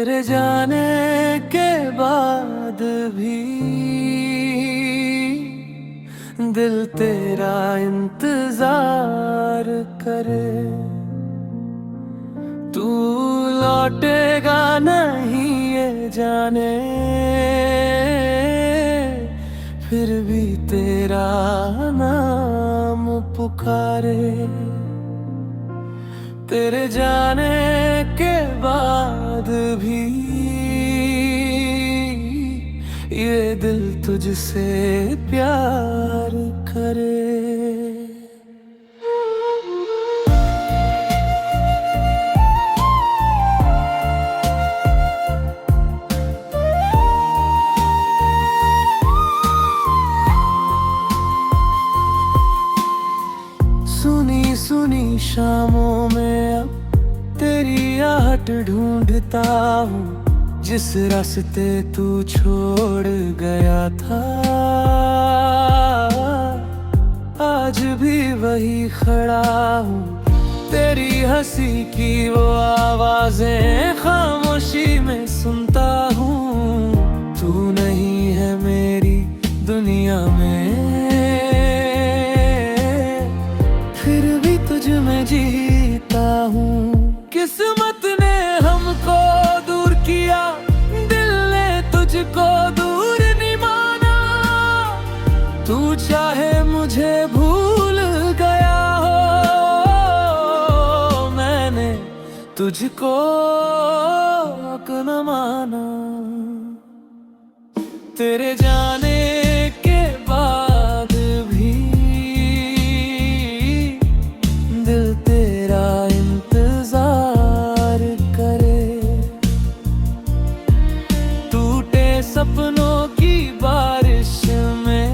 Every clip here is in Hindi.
तेरे जाने के बाद भी दिल तेरा इंतजार करे। तू लौटेगा नहीं ये जाने, फिर भी तेरा नाम पुकारे। तेरे जाने के बाद भी ये दिल तुझसे प्यार करे। सुनी सुनी शामों में अब तेरी आहट ढूंढता हूँ, जिस रास्ते तू छोड़ गया था। आज भी वही खड़ा हूँ, तेरी हंसी की वो आवाजें खामोशी में सुनता हूँ। तू नहीं है मेरी दुनिया में, फिर भी तुझ में जीता हूँ। किस्मत ने हमको दूर किया, दिल ने तुझको दूर नहीं माना। तू चाहे मुझे भूल गया हो, मैंने तुझको न माना। तेरे जाने के बाद भी दिल तेरा इंतजार करे। टूटे सपनों की बारिश में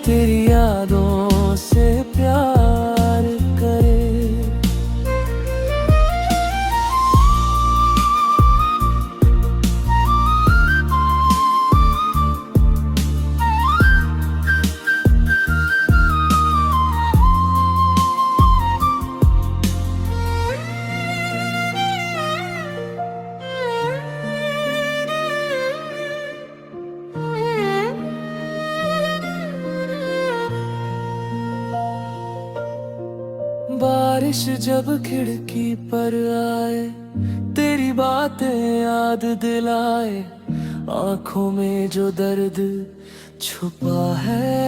तेरी यादों से प्यार करे। बारिश जब खिड़की पर आए, तेरी बातें याद दिलाए। आंखों में जो दर्द छुपा है,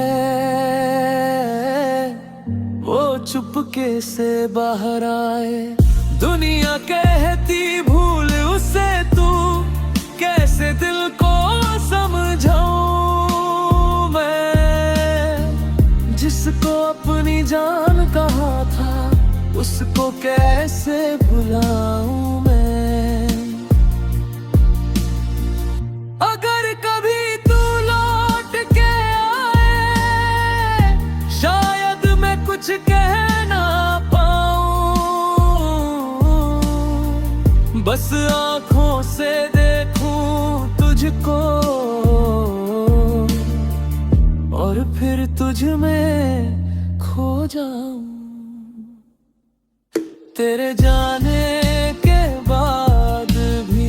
वो चुपके से बाहर आए। दुनिया कहती भूल उसे, तू कैसे दिल को समझाऊं मैं। जिसको अपनी जान कहा था, उसको कैसे भुलाऊं मैं। अगर कभी तू लौट के आए, शायद मैं कुछ कह ना पाऊं। बस आँखों से देखूं तुझको, और फिर तुझ में खो जाऊं। तेरे जाने के बाद भी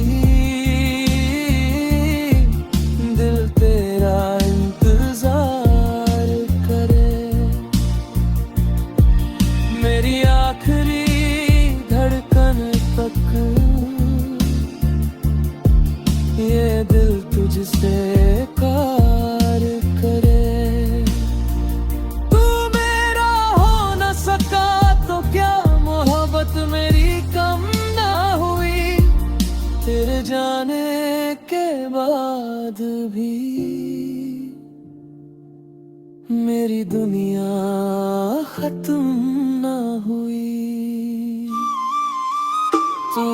दिल तेरा इंतजार करे। मेरी आखिरी धड़कन तक ये दिल तुझसे प्यार करे। मेरी कम ना हुई तेरे जाने के बाद भी, मेरी दुनिया खत्म ना हुई। तू